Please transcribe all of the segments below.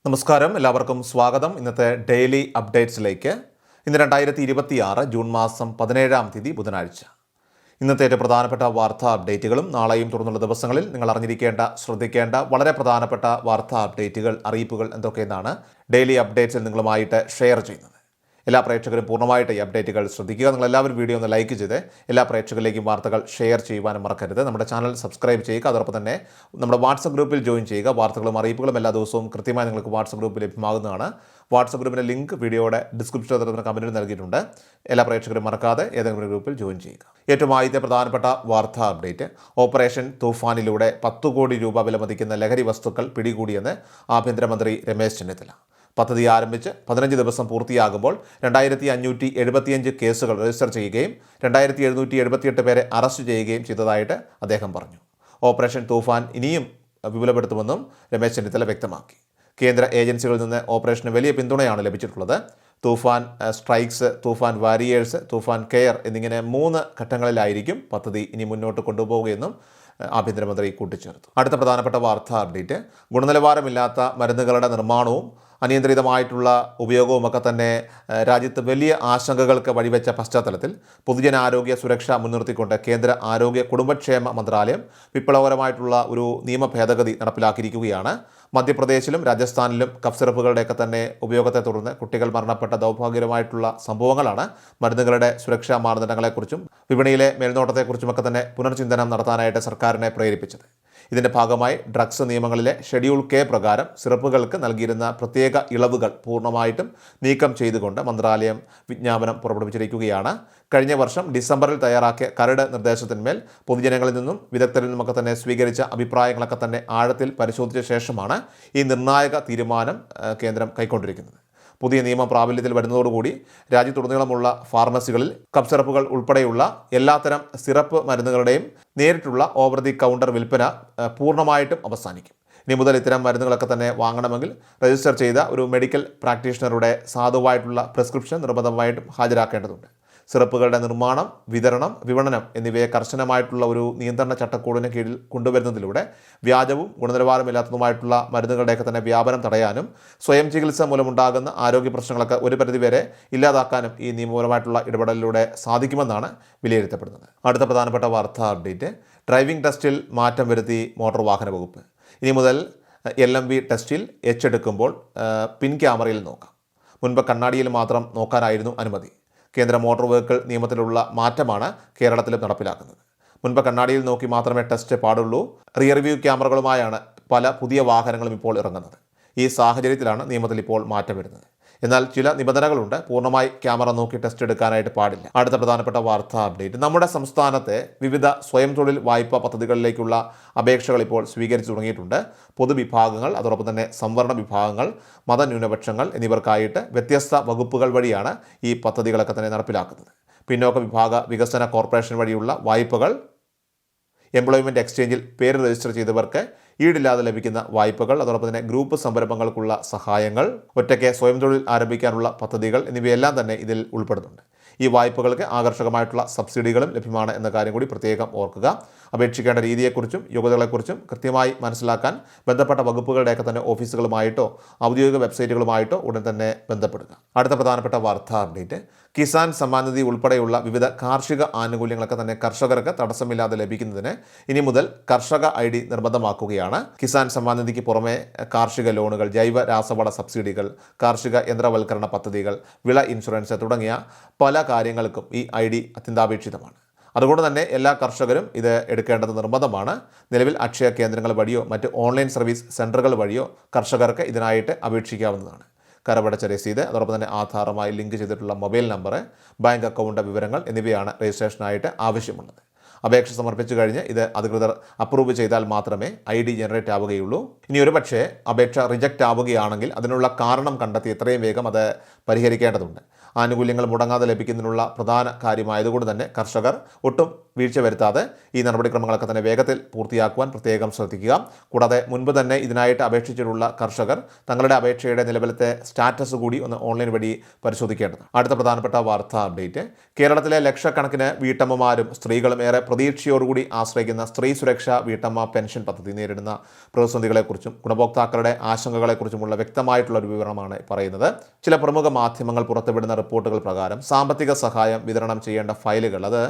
നമസ്കാരം, എല്ലാവർക്കും സ്വാഗതം. ഇന്നത്തെ ഡെയിലി അപ്ഡേറ്റ്സിലേക്ക്. ഇന്ന് 2026 ജൂൺ മാസം 17-ാം തീയതി ബുധനാഴ്ച. ഇന്നത്തെ ഏറ്റവും പ്രധാനപ്പെട്ട വാർത്താ അപ്ഡേറ്റുകളും നാളെയും തുടർന്നുള്ള ദിവസങ്ങളിൽ നിങ്ങൾ അറിഞ്ഞിരിക്കേണ്ട, ശ്രദ്ധിക്കേണ്ട വളരെ പ്രധാനപ്പെട്ട വാർത്താ അപ്ഡേറ്റുകൾ, അറിയിപ്പുകൾ എന്തൊക്കെയെന്നാണ് ഡെയിലി അപ്ഡേറ്റ്സിൽ നിങ്ങളുമായിട്ട് ഷെയർ ചെയ്യുന്നത്. എല്ലാ പ്രേക്ഷകരും പൂർണ്ണമായിട്ട് ഈ അപ്ഡേറ്റുകൾ ശ്രദ്ധിക്കുക. നിങ്ങളെല്ലാവരും വീഡിയോ ഒന്ന് ലൈക്ക് ചെയ്ത് എല്ലാ പ്രേക്ഷകരിലേക്കും വാർത്തകൾ ഷെയർ ചെയ്യുവാനും മറക്കരുത്. നമ്മുടെ ചാനൽ സബ്സ്ക്രൈബ് ചെയ്യുക. അതോടൊപ്പം തന്നെ നമ്മുടെ വാട്സപ്പ് ഗ്രൂപ്പിൽ ജോയിൻ ചെയ്യുക. വാർത്തകളും അറിയിപ്പുകളും എല്ലാ ദിവസവും കൃത്യമായി നിങ്ങൾക്ക് വാട്സപ്പ് ഗ്രൂപ്പിൽ ലഭ്യമാകുന്നതാണ്. വാട്സപ്പ് ഗ്രൂപ്പിൻ്റെ ലിങ്ക് വീഡിയോയുടെ ഡിസ്ക്രിപ്ഷനിൽ തരുന്ന കമൻറ്റിൽ നൽകിയിട്ടുണ്ട്. എല്ലാ പ്രേക്ഷകരും മറക്കാതെ ഏതെങ്കിലും ഒരു ഗ്രൂപ്പിൽ ജോയിൻ ചെയ്യുക. ഏറ്റവും ആദ്യത്തെ പ്രധാനപ്പെട്ട വാർത്താ അപ്ഡേറ്റ്, ഓപ്പറേഷൻ തൂഫാനിലൂടെ 10 കോടി രൂപ വിലമതിക്കുന്ന ലഹരി വസ്തുക്കൾ പിടികൂടിയെന്ന് ആഭ്യന്തരമന്ത്രി രമേശ് ചെന്നിത്തല. പദ്ധതി ആരംഭിച്ച് 15 ദിവസം പൂർത്തിയാകുമ്പോൾ 2575 കേസുകൾ രജിസ്റ്റർ ചെയ്യുകയും 2778 പേരെ അറസ്റ്റ് ചെയ്യുകയും ചെയ്തതായിട്ട് അദ്ദേഹം പറഞ്ഞു. ഓപ്പറേഷൻ തൂഫാൻ ഇനിയും വിപുലപ്പെടുത്തുമെന്നും രമേശ് ചെന്നിത്തല വ്യക്തമാക്കി. കേന്ദ്ര ഏജൻസികളിൽ നിന്ന് ഓപ്പറേഷന് വലിയ പിന്തുണയാണ് ലഭിച്ചിട്ടുള്ളത്. തൂഫാൻ സ്ട്രൈക്സ്, തൂഫാൻ വാരിയേഴ്സ്, തൂഫാൻ കെയർ എന്നിങ്ങനെ 3 ഘട്ടങ്ങളിലായിരിക്കും പദ്ധതി ഇനി മുന്നോട്ട് കൊണ്ടുപോവുകയെന്നും ആഭ്യന്തരമന്ത്രി കൂട്ടിച്ചേർത്തു. അടുത്ത പ്രധാനപ്പെട്ട വാർത്താ അപ്ഡേറ്റ്, ഗുണനിലവാരമില്ലാത്ത മരുന്നുകളുടെ നിർമ്മാണവും അനിയന്ത്രിതമായിട്ടുള്ള ഉപയോഗവുമൊക്കെ തന്നെ രാജ്യത്ത് വലിയ ആശങ്കകൾക്ക് വഴിവെച്ച പശ്ചാത്തലത്തിൽ പൊതുജനാരോഗ്യ സുരക്ഷ മുൻനിർത്തിക്കൊണ്ട് കേന്ദ്ര ആരോഗ്യ കുടുംബക്ഷേമ മന്ത്രാലയം വിപ്ലവകരമായിട്ടുള്ള ഒരു നിയമ ഭേദഗതി നടപ്പിലാക്കിയിരിക്കുകയാണ്. മധ്യപ്രദേശിലും രാജസ്ഥാനിലും കഫ് സിറപ്പുകളുടെയൊക്കെ തന്നെ ഉപയോഗത്തെ തുടർന്ന് കുട്ടികൾ മരണപ്പെട്ട ദൗർഭാഗ്യകരമായിട്ടുള്ള സംഭവങ്ങളാണ് മരുന്നുകളുടെ സുരക്ഷാ മാനദണ്ഡങ്ങളെക്കുറിച്ചും വിപണിയിലെ മേൽനോട്ടത്തെക്കുറിച്ചുമൊക്കെ തന്നെ പുനർചിന്തനം നടത്താനായിട്ട് സർക്കാരിനെ പ്രേരിപ്പിച്ചത്. ഇതിൻ്റെ ഭാഗമായി ഡ്രഗ്സ് നിയമങ്ങളിലെ ഷെഡ്യൂൾ കെ പ്രകാരം സിറപ്പുകൾക്ക് നൽകിയിരുന്ന പ്രത്യേക ഇളവുകൾ പൂർണ്ണമായിട്ടും നീക്കം ചെയ്തുകൊണ്ട് മന്ത്രാലയം വിജ്ഞാപനം പുറപ്പെടുവിച്ചിരിക്കുകയാണ്. കഴിഞ്ഞ വർഷം ഡിസംബറിൽ തയ്യാറാക്കിയ കരട് നിർദ്ദേശത്തിന്മേൽ പൊതുജനങ്ങളിൽ നിന്നും വിദഗ്ധരിൽ നിന്നുമൊക്കെ തന്നെ സ്വീകരിച്ച അഭിപ്രായങ്ങളൊക്കെ തന്നെ ആഴത്തിൽ പരിശോധിച്ച ശേഷമാണ് ഈ നിർണായക തീരുമാനം കേന്ദ്രം കൈക്കൊണ്ടിരിക്കുന്നത്. പുതിയ നിയമം പ്രാബല്യത്തിൽ വരുന്നതോടുകൂടി രാജ്യത്തുടനീളമുള്ള ഫാർമസികളിൽ കഫ് സിറപ്പുകൾ ഉൾപ്പെടെയുള്ള എല്ലാത്തരം സിറപ്പ് മരുന്നുകളുടെയും നേരിട്ടുള്ള ഓവർ ദി കൗണ്ടർ വിൽപ്പന പൂർണ്ണമായിട്ടും അവസാനിക്കും. ഇനി മുതൽ ഇത്തരം മരുന്നുകളൊക്കെ തന്നെ വാങ്ങണമെങ്കിൽ രജിസ്റ്റർ ചെയ്ത ഒരു മെഡിക്കൽ പ്രാക്ടീഷണറുടെ സാധുവായിട്ടുള്ള പ്രിസ്ക്രിപ്ഷൻ നിർബന്ധമായിട്ടും ഹാജരാക്കേണ്ടതുണ്ട്. സിറപ്പുകളുടെ നിർമ്മാണം, വിതരണം, വിപണനം എന്നിവയെ കർശനമായിട്ടുള്ള ഒരു നിയന്ത്രണ ചട്ടക്കൂടിന് കീഴിൽ കൊണ്ടുവരുന്നതിലൂടെ വ്യാജവും ഗുണനിലവാരമില്ലാത്തതുമായിട്ടുള്ള മരുന്നുകളുടെയൊക്കെ തന്നെ വ്യാപനം തടയാനും സ്വയം ചികിത്സ മൂലമുണ്ടാകുന്ന ആരോഗ്യ പ്രശ്നങ്ങളൊക്കെ ഒരു പരിധിവരെ ഇല്ലാതാക്കാനും ഈ നിയമപരമായിട്ടുള്ള ഇടപെടലിലൂടെ സാധിക്കുമെന്നാണ് വിലയിരുത്തപ്പെടുന്നത്. അടുത്ത പ്രധാനപ്പെട്ട വാർത്താ അപ്ഡേറ്റ്, ഡ്രൈവിംഗ് ടെസ്റ്റിൽ മാറ്റം വരുത്തി മോട്ടോർ വാഹന വകുപ്പ്. ഇനി മുതൽ LMV ടെസ്റ്റിൽ എടുക്കുമ്പോൾ പിൻ ക്യാമറയിൽ നോക്കാം. മുൻപ് കണ്ണാടിയിൽ മാത്രം നോക്കാനായിരുന്നു അനുമതി. കേന്ദ്ര മോട്ടോർ വെഹിക്കിൾ നിയമത്തിലുള്ള മാറ്റമാണ് കേരളത്തിലും നടപ്പിലാക്കുന്നത്. മുൻപ് കണ്ണാടിയിൽ നോക്കി മാത്രമേ ടെസ്റ്റ് പാടുള്ളൂ. റിയർ വ്യൂ ക്യാമറകളുമായാണ് പല പുതിയ വാഹനങ്ങളും ഇപ്പോൾ ഇറങ്ങുന്നത്. ഈ സാഹചര്യത്തിലാണ് നിയമത്തിൽ ഇപ്പോൾ മാറ്റം വരുന്നത്. എന്നാൽ ചില നിബന്ധനകളുണ്ട്. പൂർണ്ണമായി ക്യാമറ നോക്കി ടെസ്റ്റ് എടുക്കാനായിട്ട് പാടില്ല. അടുത്ത പ്രധാനപ്പെട്ട വാർത്താ അപ്ഡേറ്റ്, നമ്മുടെ സംസ്ഥാനത്തെ വിവിധ സ്വയം തൊഴിൽ വായ്പാ പദ്ധതികളിലേക്കുള്ള അപേക്ഷകൾ ഇപ്പോൾ സ്വീകരിച്ചു തുടങ്ങിയിട്ടുണ്ട്. പൊതുവിഭാഗങ്ങൾ, അതോടൊപ്പം തന്നെ സംവരണ വിഭാഗങ്ങൾ, മതന്യൂനപക്ഷങ്ങൾ എന്നിവർക്കായിട്ട് വ്യത്യസ്ത വകുപ്പുകൾ വഴിയാണ് ഈ പദ്ധതികളൊക്കെ തന്നെ നടപ്പിലാക്കുന്നത്. പിന്നോക്ക വിഭാഗ വികസന കോർപ്പറേഷൻ വഴിയുള്ള വായ്പകൾ, എംപ്ലോയ്മെൻറ്റ് എക്സ്ചേഞ്ചിൽ പേര് രജിസ്റ്റർ ചെയ്തവർക്ക് ഈടില്ലാതെ ലഭിക്കുന്ന വായ്പകൾ, അതോടൊപ്പം തന്നെ ഗ്രൂപ്പ് സംരംഭങ്ങൾക്കുള്ള സഹായങ്ങൾ, ഒറ്റയ്ക്ക് സ്വയം തൊഴിൽ ആരംഭിക്കാനുള്ള പദ്ധതികൾ എന്നിവയെല്ലാം തന്നെ ഇതിൽ ഉൾപ്പെടുന്നുണ്ട്. ഈ വായ്പകൾക്ക് ആകർഷകമായിട്ടുള്ള സബ്സിഡികളും ലഭ്യമാണ് എന്ന കാര്യം കൂടി പ്രത്യേകം ഓർക്കുക. അപേക്ഷിക്കേണ്ട രീതിയെക്കുറിച്ചും യോഗ്യതകളെക്കുറിച്ചും കൃത്യമായി മനസ്സിലാക്കാൻ ബന്ധപ്പെട്ട വകുപ്പുകളുടെയൊക്കെ തന്നെ ഓഫീസുകളുമായിട്ടോ ഔദ്യോഗിക വെബ്സൈറ്റുകളുമായിട്ടോ ഉടൻ തന്നെ ബന്ധപ്പെടുക. അടുത്ത പ്രധാനപ്പെട്ട വാർത്താ അപ്ഡേറ്റ്, കിസാൻ സമ്മാൻ നിധി ഉൾപ്പെടെയുള്ള വിവിധ കാർഷിക ആനുകൂല്യങ്ങളൊക്കെ തന്നെ കർഷകർക്ക് തടസ്സമില്ലാതെ ലഭിക്കുന്നതിന് ഇനി മുതൽ കർഷക ID നിർബന്ധമാക്കുകയാണ്. കിസാൻ സമ്മാൻ നിധിക്ക് പുറമെ കാർഷിക ലോണുകൾ, ജൈവ രാസവള സബ്സിഡികൾ, കാർഷിക യന്ത്രവൽക്കരണ പദ്ധതികൾ, വിള ഇൻഷുറൻസ് തുടങ്ങിയ പല കാര്യങ്ങൾക്കും ഈ ID അത്യന്താപേക്ഷിതമാണ്. അതുകൊണ്ട് തന്നെ എല്ലാ കർഷകരും ഇത് എടുക്കേണ്ടത് നിർബന്ധമാണ്. നിലവിൽ അക്ഷയ കേന്ദ്രങ്ങൾ വഴിയോ മറ്റ് ഓൺലൈൻ സർവീസ് സെൻ്ററുകൾ വഴിയോ കർഷകർക്ക് ഇതിനായിട്ട് അപേക്ഷിക്കാവുന്നതാണ്. കരമടച്ച രസീത്, അതോടൊപ്പം തന്നെ ആധാറുമായി ലിങ്ക് ചെയ്തിട്ടുള്ള മൊബൈൽ നമ്പർ, ബാങ്ക് അക്കൗണ്ട് വിവരങ്ങൾ എന്നിവയാണ് രജിസ്ട്രേഷനായിട്ട് ആവശ്യമുള്ളത്. അപേക്ഷ സമർപ്പിച്ചു കഴിഞ്ഞ് ഇത് അധികൃതർ അപ്രൂവ് ചെയ്താൽ മാത്രമേ ID ജനറേറ്റ് ആവുകയുള്ളൂ. ഇനി ഒരു പക്ഷേ അപേക്ഷ റിജക്റ്റ് ആവുകയാണെങ്കിൽ അതിനുള്ള കാരണം കണ്ടെത്തി എത്രയും വേഗം അത് പരിഹരിക്കേണ്ടതുണ്ട്. ആനുകൂല്യങ്ങൾ മുടങ്ങാതെ ലഭിക്കുന്നതിനുള്ള പ്രധാന കാര്യമായതുകൊണ്ട് തന്നെ കർഷകർ ഒട്ടും വീഴ്ച വരുത്താതെ ഈ നടപടിക്രമങ്ങളൊക്കെ തന്നെ വേഗത്തിൽ പൂർത്തിയാക്കുവാൻ പ്രത്യേകം ശ്രദ്ധിക്കുക. കൂടാതെ മുൻപ് തന്നെ ഇതിനായിട്ട് അപേക്ഷിച്ചിട്ടുള്ള കർഷകർ തങ്ങളുടെ അപേക്ഷയുടെ നിലവിലത്തെ സ്റ്റാറ്റസ് കൂടി ഒന്ന് ഓൺലൈൻ വഴി പരിശോധിക്കേണ്ടതാണ്. അടുത്ത പ്രധാനപ്പെട്ട വാർത്താ അപ്ഡേറ്റ്, കേരളത്തിലെ ലക്ഷക്കണക്കിന് വീട്ടമ്മമാരും സ്ത്രീകളും ഏറെ പ്രതീക്ഷയോടുകൂടി ആശ്രയിക്കുന്ന സ്ത്രീ സുരക്ഷാ വീട്ടമ്മ പെൻഷൻ പദ്ധതി നേരിടുന്ന പ്രതിസന്ധികളെക്കുറിച്ചും ഗുണഭോക്താക്കളുടെ ആശങ്കകളെക്കുറിച്ചുമുള്ള വ്യക്തമായിട്ടുള്ള ഒരു വിവരണമാണ് പറയുന്നത്. ചില പ്രമുഖ മാധ്യമങ്ങൾ പുറത്തുവിടുന്ന റിപ്പോർട്ടുകൾ പ്രകാരം സാമ്പത്തിക സഹായം വിതരണം ചെയ്യേണ്ട ഫയലുകൾ അത്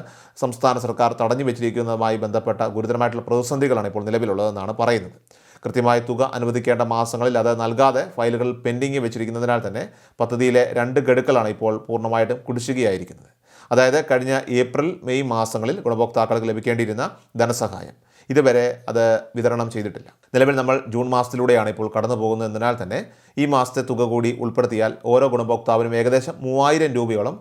സംസ്ഥാന സർക്കാർ തടഞ്ഞു വെച്ചിരിക്കുന്നതുമായി ബന്ധപ്പെട്ട ഗുരുതരമായിട്ടുള്ള പ്രതിസന്ധികളാണ് ഇപ്പോൾ നിലവിലുള്ളതെന്നാണ് പറയുന്നത്. കൃത്യമായ തുക അനുവദിക്കേണ്ട മാസങ്ങളിൽ അത് നൽകാതെ ഫയലുകൾ പെൻഡിങ് വെച്ചിരിക്കുന്നതിനാൽ തന്നെ പദ്ധതിയിലെ 2 ഗഡുക്കളാണ് ഇപ്പോൾ പൂർണ്ണമായിട്ടും കുടിശ്ശികയായിരിക്കുന്നത്. അതായത് കഴിഞ്ഞ ഏപ്രിൽ മെയ് മാസങ്ങളിൽ ഗുണഭോക്താക്കൾക്ക് ലഭിക്കേണ്ടിയിരുന്ന ധനസഹായം ഇതുവരെ അത് വിതരണം ചെയ്തിട്ടില്ല. നിലവിൽ നമ്മൾ ജൂൺ മാസത്തിലൂടെയാണ് ഇപ്പോൾ കടന്നു പോകുന്നതിനാൽ തന്നെ ഈ മാസത്തെ തുക കൂടി ഉൾപ്പെടുത്തിയാൽ ഓരോ ഗുണഭോക്താവിനും ഏകദേശം 3000 രൂപയോളം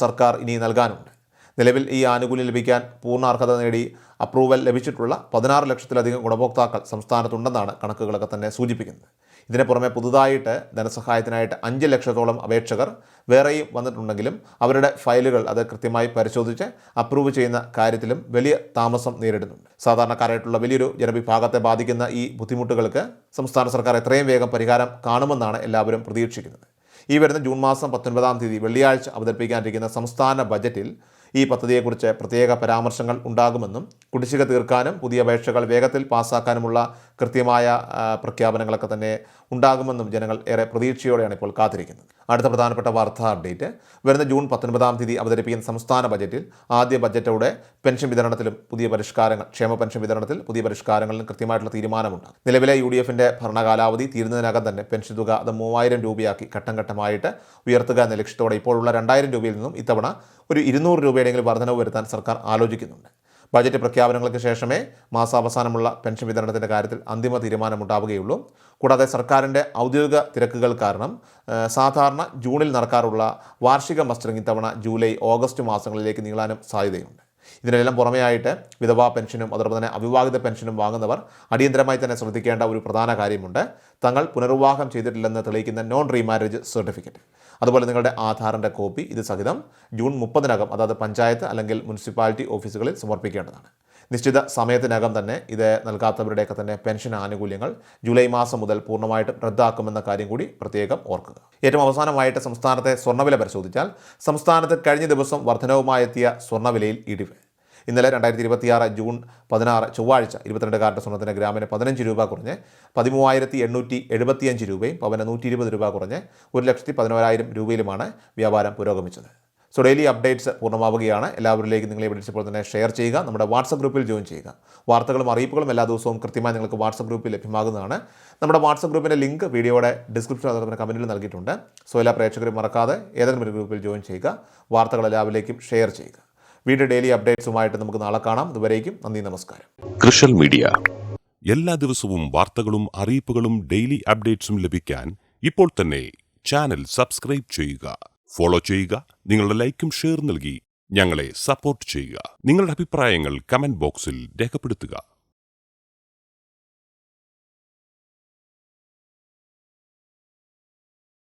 സർക്കാർ ഇനി നൽകാനുണ്ട്. നിലവിൽ ഈ ആനുകൂല്യം ലഭിക്കാൻ പൂർണ്ണ അർഹത നേടി അപ്രൂവൽ ലഭിച്ചിട്ടുള്ള 16 ലക്ഷത്തിലധികം ഗുണഭോക്താക്കൾ സംസ്ഥാനത്തുണ്ടെന്നാണ് കണക്കുകളൊക്കെ തന്നെ സൂചിപ്പിക്കുന്നത്. ഇതിന് പുറമെ പുതുതായിട്ട് ധനസഹായത്തിനായിട്ട് 5 ലക്ഷത്തോളം അപേക്ഷകർ വേറെയും വന്നിട്ടുണ്ടെങ്കിലും അവരുടെ ഫയലുകൾ അത് കൃത്യമായി പരിശോധിച്ച് അപ്രൂവ് ചെയ്യുന്ന കാര്യത്തിലും വലിയ താമസം നേരിടുന്നുണ്ട്. സാധാരണക്കാരായിട്ടുള്ള വലിയൊരു ജനവിഭാഗത്തെ ബാധിക്കുന്ന ഈ ബുദ്ധിമുട്ടുകൾക്ക് സംസ്ഥാന സർക്കാർ എത്രയും വേഗം പരിഹാരം കാണുമെന്നാണ് എല്ലാവരും പ്രതീക്ഷിക്കുന്നത്. ഈ വരുന്ന ജൂൺ മാസം 19-ാം തീയതി വെള്ളിയാഴ്ച അവതരിപ്പിക്കാനിരിക്കുന്ന സംസ്ഥാന ബജറ്റിൽ ഈ പദ്ധതിയെക്കുറിച്ച് പ്രത്യേക പരാമർശങ്ങൾ ഉണ്ടാകുമെന്നും കുടിശ്ശിക തീർക്കാനും പുതിയ അപേക്ഷകൾ വേഗത്തിൽ പാസ്സാക്കാനുമുള്ള കൃത്യമായ പ്രഖ്യാപനങ്ങളൊക്കെ തന്നെ ഉണ്ടാകുമെന്നും ജനങ്ങൾ ഏറെ പ്രതീക്ഷയോടെയാണ് ഇപ്പോൾ കാത്തിരിക്കുന്നത്. അടുത്ത പ്രധാനപ്പെട്ട വാർത്താ അപ്ഡേറ്റ്, വരുന്ന ജൂൺ 19-ാം തീയതി അവതരിപ്പിക്കുന്ന സംസ്ഥാന ബജറ്റിൽ ആദ്യ ബജറ്റോടെ പെൻഷൻ വിതരണത്തിലും പുതിയ പരിഷ്കാരങ്ങൾ, ക്ഷേമ പെൻഷൻ വിതരണത്തിൽ പുതിയ പരിഷ്കാരങ്ങളിലും കൃത്യമായിട്ടുള്ള തീരുമാനമുണ്ട്. നിലവിലെ UDFന്റെ ഭരണകാലാവധി തീരുന്നതിനകം തന്നെ പെൻഷൻ തുക അത് 3000 രൂപയാക്കി ഘട്ടം ഘട്ടമായിട്ട് ഉയർത്തുക എന്ന ലക്ഷ്യത്തോടെ ഇപ്പോഴുള്ള 2000 രൂപയിൽ നിന്നും ഇത്തവണ ഒരു 200 രൂപയുടെയെങ്കിലും വർധനവ് വരുത്താൻ സർക്കാർ ആലോചിക്കുന്നുണ്ട്. ബജറ്റ് പ്രഖ്യാപനങ്ങൾക്ക് ശേഷമേ മാസാവസാനമുള്ള പെൻഷൻ വിതരണത്തിൻ്റെ കാര്യത്തിൽ അന്തിമ തീരുമാനമുണ്ടാവുകയുള്ളൂ. കൂടാതെ സർക്കാരിൻ്റെ ഔദ്യോഗിക തിരക്കുകൾ കാരണം സാധാരണ ജൂണിൽ നടക്കാറുള്ള വാർഷിക മസ്റ്ററിംഗ് ഇത്തവണ ജൂലൈ, ഓഗസ്റ്റ് മാസങ്ങളിലേക്ക് നീളാനും സാധ്യതയുണ്ട്. ഇതിനെല്ലാം പുറമെയായിട്ട് വിധവാ പെൻഷനും അതോടൊപ്പം തന്നെ അവിവാഹിത പെൻഷനും വാങ്ങുന്നവർ അടിയന്തരമായി തന്നെ ശ്രദ്ധിക്കേണ്ട ഒരു പ്രധാന കാര്യമുണ്ട്. തങ്ങൾ പുനർവിവാഹം ചെയ്തിട്ടില്ലെന്ന് തെളിയിക്കുന്ന നോൺ റീമാരേജ് സർട്ടിഫിക്കറ്റ്, അതുപോലെ നിങ്ങളുടെ ആധാറിൻ്റെ കോപ്പി ഇത് സഹിതം ജൂൺ 30-നകം അതായത് പഞ്ചായത്ത് അല്ലെങ്കിൽ മുനിസിപ്പാലിറ്റി ഓഫീസുകളിൽ സമർപ്പിക്കേണ്ടതാണ്. നിശ്ചിത സമയത്തിനകം തന്നെ ഇത് നൽകാത്തവരുടെയൊക്കെ തന്നെ പെൻഷൻ ആനുകൂല്യങ്ങൾ ജൂലൈ മാസം മുതൽ പൂർണ്ണമായിട്ടും റദ്ദാക്കുമെന്ന കാര്യം കൂടി പ്രത്യേകം ഓർക്കുക. ഏറ്റവും അവസാനമായിട്ട് സംസ്ഥാനത്തെ സ്വർണ്ണവില പരിശോധിച്ചാൽ സംസ്ഥാനത്ത് കഴിഞ്ഞ ദിവസം വർധനവുമായെത്തിയ സ്വർണ്ണവിലയിൽ ഇടിവ്. ഇന്നലെ 2026 ജൂൺ 16 ചൊവ്വാഴ്ച 22 കാരറ്റ് സ്വർണ്ണത്തിന് ഗ്രാമിന് 15 രൂപ കുറഞ്ഞ് 13,875 രൂപയും പവന് 120 രൂപ കുറഞ്ഞ് 1,11,000 രൂപയിലുമാണ് വ്യാപാരം പുരോഗമിച്ചത്. സോ ഡെയിലി അപ്ഡേറ്റ്സ് പൂർണ്ണമാവുകയാണ്. എല്ലാവരിലേക്കും നിങ്ങളെ അപ്ഡേറ്റ്സ് ഇപ്പോൾ തന്നെ ഷെയർ ചെയ്യുക, നമ്മുടെ വാട്സപ്പ് ഗ്രൂപ്പിൽ ജോയിൻ ചെയ്യുക. വാർത്തകളും അറിയിപ്പുകളും എല്ലാ ദിവസവും കൃത്യമായി നിങ്ങൾക്ക് വാട്സപ്പ് ഗ്രൂപ്പിൽ ലഭ്യമാകുന്നതാണ്. നമ്മുടെ വാട്സപ്പ് ഗ്രൂപ്പിൻ്റെ ലിങ്ക് വീഡിയോയുടെ ഡിസ്ക്രിപ്ഷൻ അതുപോലെ കമൻറ്റിൽ നൽകിയിട്ടുണ്ട്. സോ എല്ലാ പ്രേക്ഷകരും മറക്കാതെ ഏതെങ്കിലും ഒരു ഗ്രൂപ്പിൽ ജോയിൻ ചെയ്യുക, വാർത്തകൾ എല്ലാവരിലേക്കും ഷെയർ ചെയ്യുക. വീഡിയോ ഡെയിലി അപ്ഡേറ്റ്സുമായിട്ട് നമുക്ക് നാളെ കാണാം. ഇതുവരേക്കും നന്ദി, നമസ്കാരം. കൃഷൽ മീഡിയ എല്ലാ ദിവസവും വാർത്തകളും അറിയിപ്പുകളും ഡെയിലി അപ്ഡേറ്റ്സും ലഭിക്കാൻ ഇപ്പോൾ തന്നെ ചാനൽ സബ്സ്ക്രൈബ് ചെയ്യുക, ഫോളോ ചെയ്യുക. നിങ്ങളുടെ ലൈക്കും ഷെയർ നൽകി ഞങ്ങളെ സപ്പോർട്ട് ചെയ്യുക. നിങ്ങളുടെ അഭിപ്രായങ്ങൾ കമന്റ് ബോക്സിൽ രേഖപ്പെടുത്തുക.